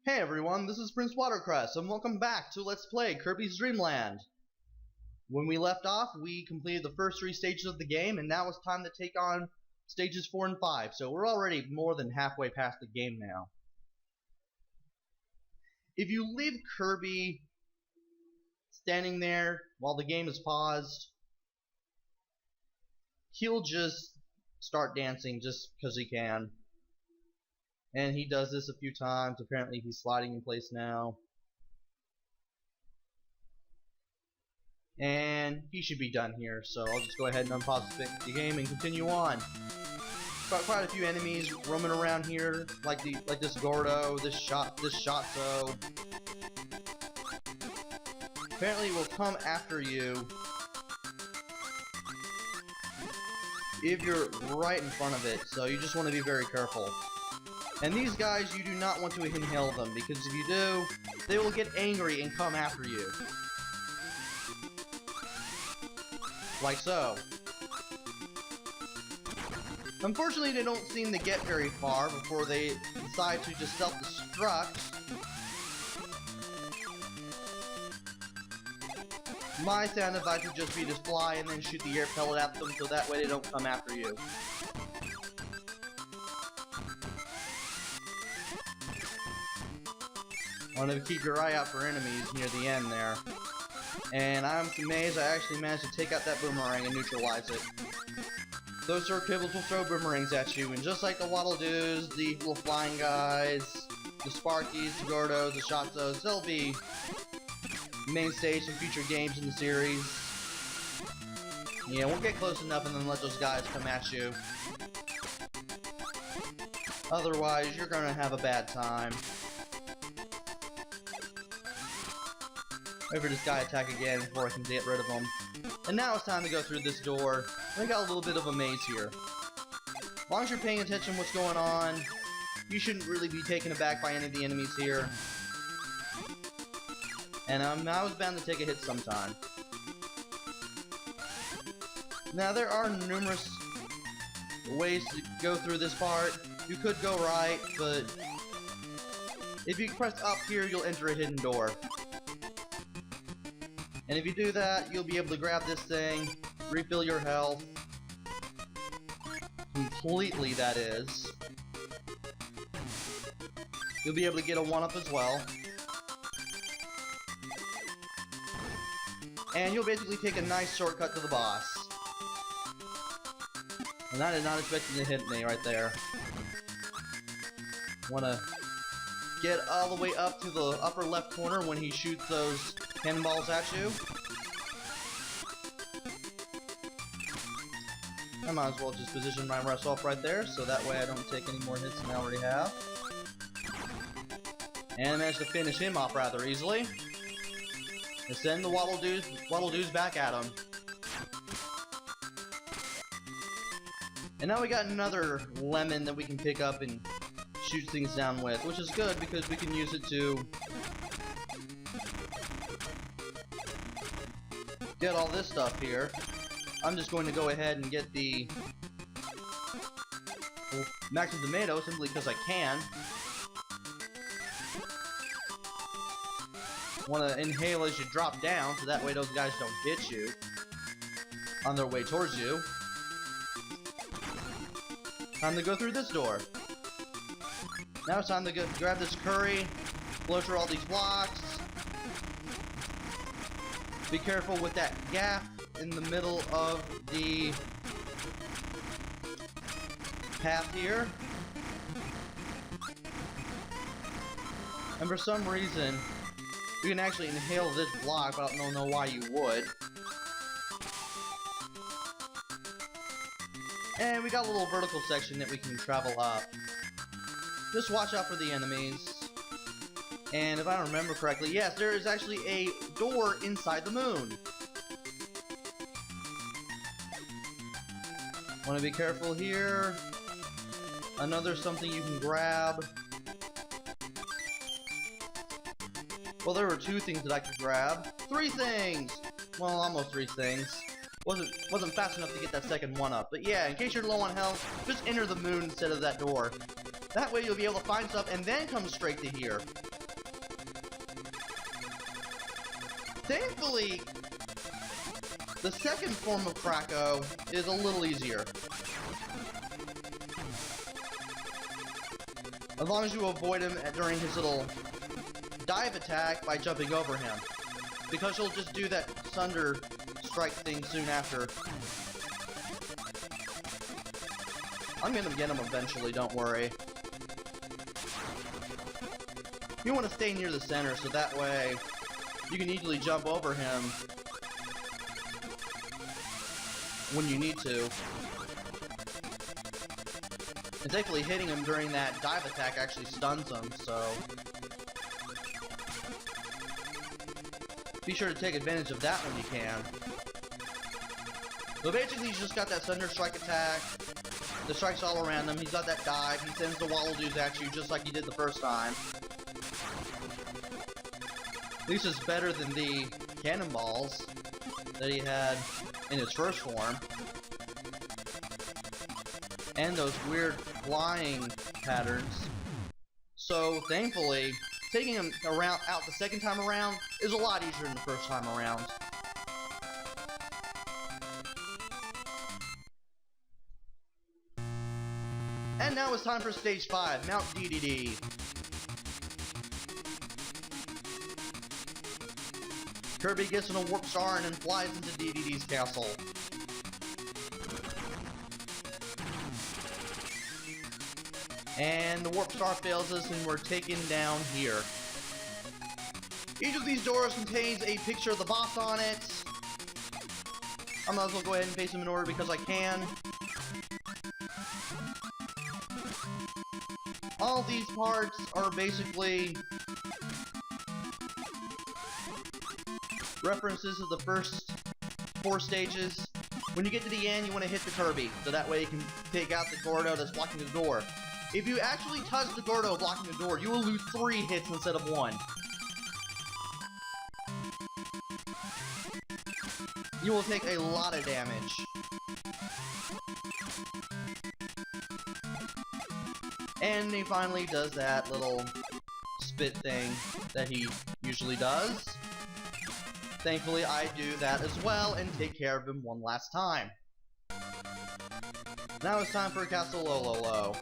Hey everyone, this is Prince Watercress, and welcome back to Let's Play Kirby's Dream Land. When we left off, we completed the first 3 stages of the game, and now it's time to take on stages 4 and 5, so we're already more than halfway past the game now. If you leave Kirby standing there while the game is paused, he'll just start dancing just because he can. And he does this a few times. Apparently he's sliding in place now. And he should be done here, so I'll just go ahead and unpause the game and continue on. Got quite a few enemies roaming around here, like this Gordo, this Shotzo. Apparently it will come after you if you're right in front of it, so you just want to be very careful. And these guys, you do not want to inhale them, because if you do, they will get angry and come after you. Like so. Unfortunately, they don't seem to get very far before they decide to just self-destruct. My sound advice would just be to fly and then shoot the air pellet at them, so that way they don't come after you. I want to keep your eye out for enemies near the end there. And I'm amazed I actually managed to take out that boomerang and neutralize it. Those Sir Kibbles will throw boomerangs at you, and just like the Waddle-Doos, the little flying guys, the Sparkies, the Gordos, the Shotzos, they'll be mainstays in future games in the series. Yeah, we'll get close enough and then let those guys come at you. Otherwise, you're gonna have a bad time. Wait for this guy to attack again before I can get rid of him. And now it's time to go through this door. We got a little bit of a maze here. As long as you're paying attention to what's going on, you shouldn't really be taken aback by any of the enemies here. And I was bound to take a hit sometime. Now there are numerous ways to go through this part. You could go right, but if you press up here, you'll enter a hidden door. And if you do that, you'll be able to grab this thing, refill your health. Completely, that is. You'll be able to get a 1-up as well. And you'll basically take a nice shortcut to the boss. And I did not expect him to hit me right there. Wanna get all the way up to the upper left corner when he shoots those cannonballs at you. I might as well just position myself right there, so that way I don't take any more hits than I already have. And I managed to finish him off rather easily. And send the Waddle-Doos back at him. And now we got another lemon that we can pick up and shoot things down with, which is good because we can use it to get all this stuff here. I'm just going to go ahead and get the maximum tomato simply because I can. Want to inhale as you drop down, so that way those guys don't hit you on their way towards you. Time to go through this door. Now it's time to grab this curry, blow through all these blocks. Be careful with that gap in the middle of the path here. And for some reason, you can actually inhale this block, but I don't know why you would. And we got a little vertical section that we can travel up. Just watch out for the enemies. And if I remember correctly, yes, there is actually a door inside the moon. Want to be careful here. Another something you can grab. Well, there were 2 things that I could grab. 3 things! Well, almost 3 things. Wasn't fast enough to get that second 1-up. But yeah, in case you're low on health, just enter the moon instead of that door. That way you'll be able to find stuff and then come straight to here. Thankfully, the second form of Kracko is a little easier. As long as you avoid him during his little dive attack by jumping over him. Because he'll just do that Thunder Strike thing soon after. I'm gonna get him eventually, don't worry. You want to stay near the center so that way you can easily jump over him when you need to. And thankfully hitting him during that dive attack actually stuns him, so be sure to take advantage of that when you can. So basically he's just got that Thunder Strike attack. The strikes all around him. He's got that dive. He sends the Walladoos at you just like he did the first time. At least it's better than the cannonballs that he had in his first form. And those weird flying patterns. So thankfully, taking him out the second time around is a lot easier than the first time around. And now it's time for Stage 5, Mount DDD. Kirby gets in a warp star and then flies into DDD's castle. And the warp star fails us and we're taken down here. Each of these doors contains a picture of the boss on it. I might as well go ahead and face them in order because I can. All these parts are basically references to the first 4 stages. When you get to the end, you want to hit the Kirby, so that way you can take out the Gordo that's blocking the door. If you actually touch the Gordo blocking the door, you will lose 3 hits instead of 1. You will take a lot of damage. And he finally does that little spit thing that he usually does. Thankfully, I do that as well and take care of him one last time. Now it's time for Castle Lololo.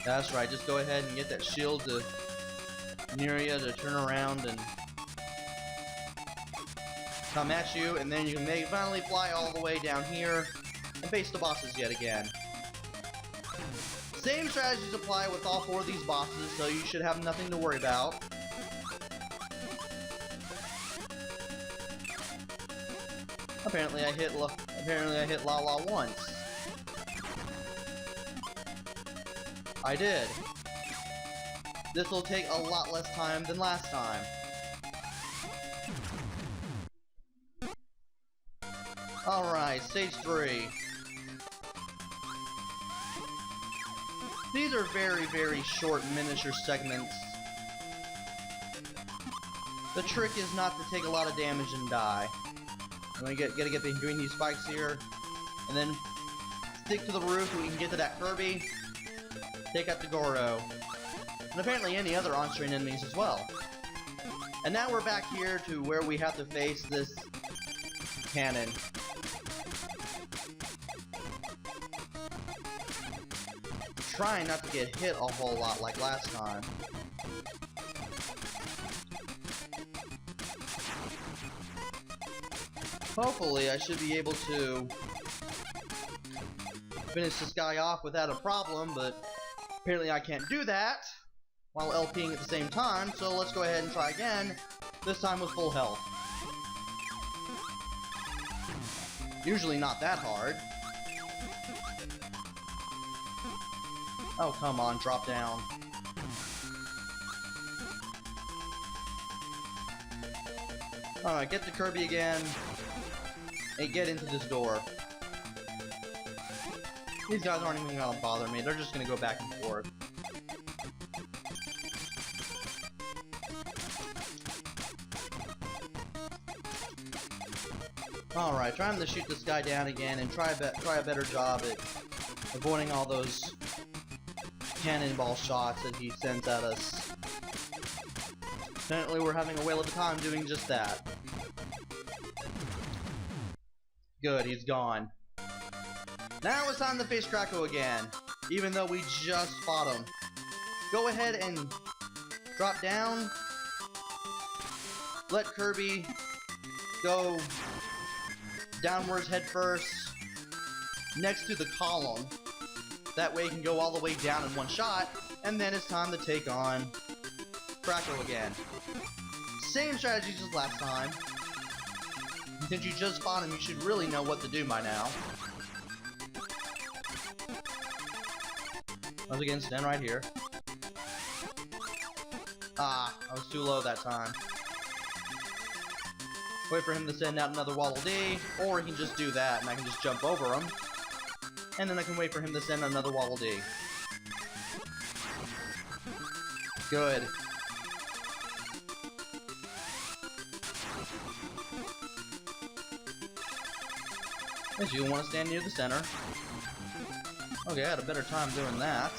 That's right, just go ahead and get that shield to near you to turn around and come at you, and then you can finally fly all the way down here and face the bosses yet again. Same strategies apply with all 4 of these bosses, so you should have nothing to worry about. Apparently I hit Lala once. I did. This will take a lot less time than last time. Alright, stage 3. These are very, very short miniature segments. The trick is not to take a lot of damage and die. I'm gotta get between these spikes here, and then stick to the roof so we can get to that Kirby, take out the Gordo, and apparently any other on-screen enemies as well. And now we're back here to where we have to face this cannon. Trying not to get hit a whole lot like last time. Hopefully I should be able to finish this guy off without a problem, but apparently I can't do that while LPing at the same time, so let's go ahead and try again, this time with full health. Usually not that hard. Oh, come on, drop down. Alright, get the Kirby again, and get into this door. These guys aren't even gonna bother me, they're just gonna go back and forth. Alright, try to shoot this guy down again and try a better job at avoiding all those cannonball shots that he sends at us. Apparently we're having a whale of a time doing just that. Good, he's gone. Now it's time to face Kracko again, even though we just fought him. Go ahead and drop down. Let Kirby go downwards head first next to the column. That way he can go all the way down in one shot, and then it's time to take on Kracko again. Same strategy as last time. Since you just fought him, you should really know what to do by now. Once again, stand right here. Ah, I was too low that time. Wait for him to send out another Waddle Dee, or he can just do that, and I can just jump over him. And then I can wait for him to send another Waddle Dee. Good. Guess you want to stand near the center. Okay, I had a better time doing that.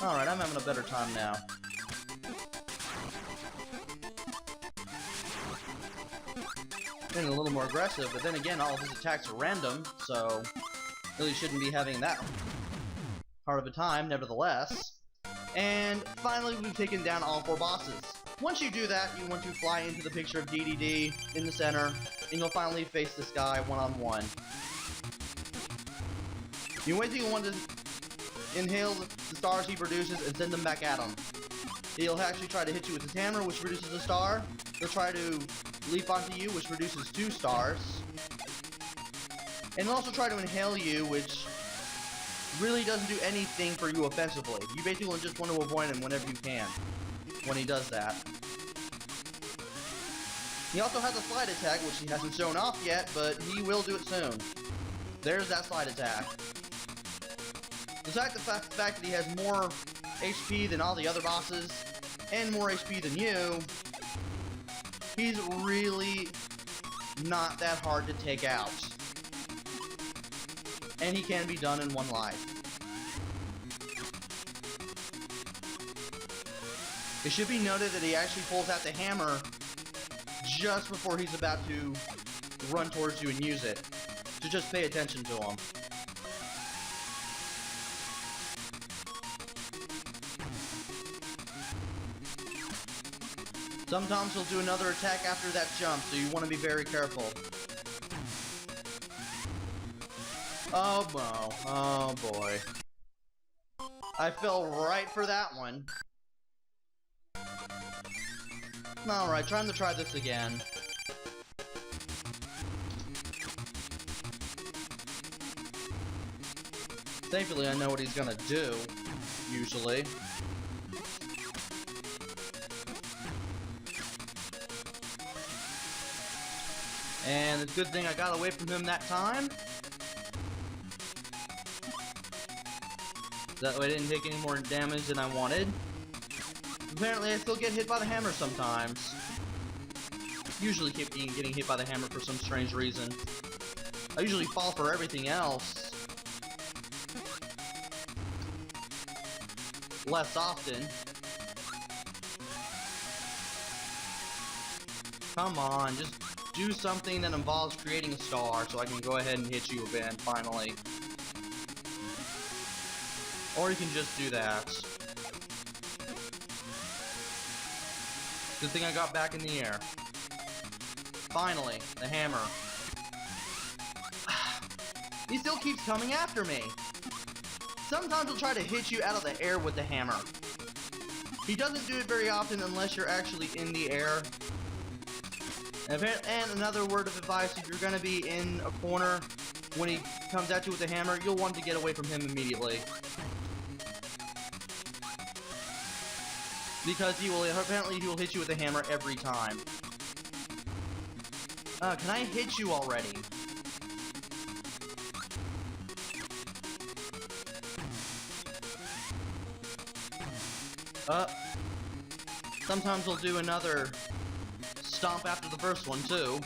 Alright, I'm having a better time now. Getting a little more aggressive, but then again, all of his attacks are random, so really shouldn't be having that hard of a time, nevertheless. And finally, we've taken down all 4 bosses. Once you do that, you want to fly into the picture of DDD in the center, and you'll finally face this guy one-on-one. You wait till you want to inhale the stars he produces and send them back at him. He'll actually try to hit you with his hammer, which produces a star. He'll try to leap onto you, which produces 2 stars. And he'll also try to inhale you, which really doesn't do anything for you offensively. You basically just want to avoid him whenever you can, when he does that. He also has a slide attack, which he hasn't shown off yet, but he will do it soon. There's that slide attack. Besides the fact that he has more HP than all the other bosses, and more HP than you, he's really not that hard to take out. And he can be done in 1 life. It should be noted that he actually pulls out the hammer just before he's about to run towards you and use it. So just pay attention to him. Sometimes he'll do another attack after that jump, so you want to be very careful. Oh, no. Oh, boy. I fell right for that one. Alright, time to try this again. Thankfully, I know what he's gonna do, usually. And it's a good thing I got away from him that time. That way I didn't take any more damage than I wanted. Apparently I still get hit by the hammer sometimes. Usually keep getting hit by the hammer for some strange reason. I usually fall for everything else less often. Come on, just do something that involves creating a star so I can go ahead and hit you again, finally. Or you can just do that. Good thing I got back in the air. Finally, the hammer. He still keeps coming after me. Sometimes he'll try to hit you out of the air with the hammer. He doesn't do it very often unless you're actually in the air. And another word of advice, if you're going to be in a corner when he comes at you with the hammer, you'll want to get away from him immediately. Because apparently he will hit you with the hammer every time. Can I hit you already? Sometimes he'll do another stomp after the first one, too.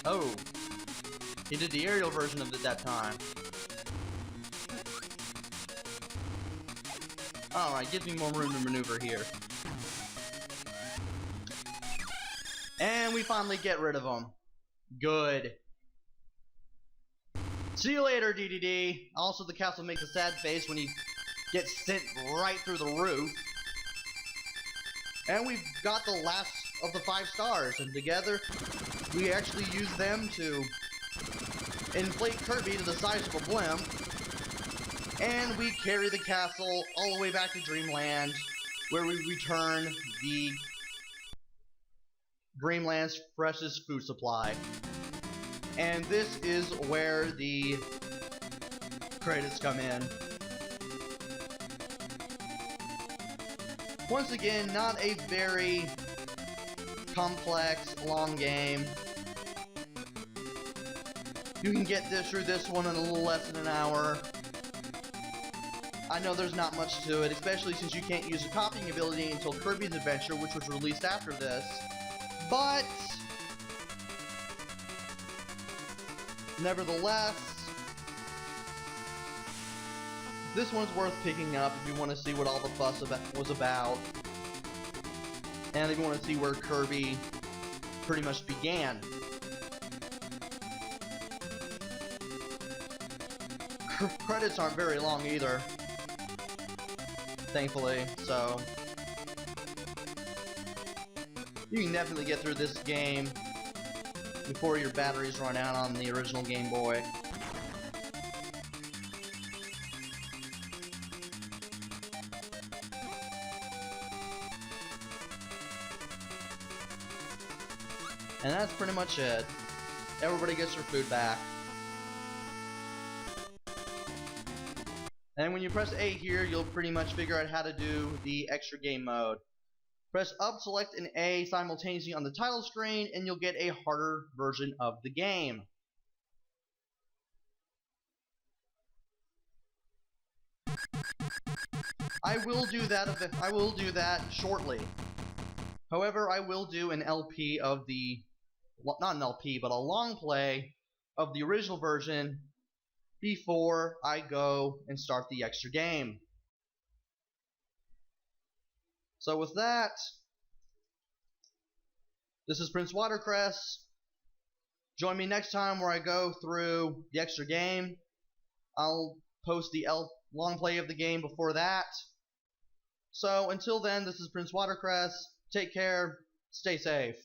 Oh, he did the aerial version of it that time. Alright, gives me more room to maneuver here. And we finally get rid of him. Good. See you later, DDD. Also, the castle makes a sad face when he gets sent right through the roof. And we've got the last of the 5 stars, and together we actually use them to inflate Kirby to the size of a blimp. And we carry the castle all the way back to Dreamland, where we return the Dreamland's freshest food supply. And this is where the credits come in. Once again, not a very complex, long game. You can get through this one in a little less than an hour. I know there's not much to it, especially since you can't use the copying ability until Kirby's Adventure, which was released after this. But nevertheless, this one's worth picking up if you want to see what all the fuss was about. And if you want to see where Kirby pretty much began. Credits aren't very long either, thankfully, so you can definitely get through this game before your batteries run out on the original Game Boy. And that's pretty much it. Everybody gets their food back. And when you press A here, you'll pretty much figure out how to do the extra game mode. Press up, select, and A simultaneously on the title screen, and you'll get a harder version of the game. I will do that shortly. However, I will do an LP of the, well, not an LP, but a long play of the original version before I go and start the extra game. So with that, this is Prince Watercress. Join me next time where I go through the extra game. I'll post the long play of the game before that. So until then, this is Prince Watercress. Take care. Stay safe.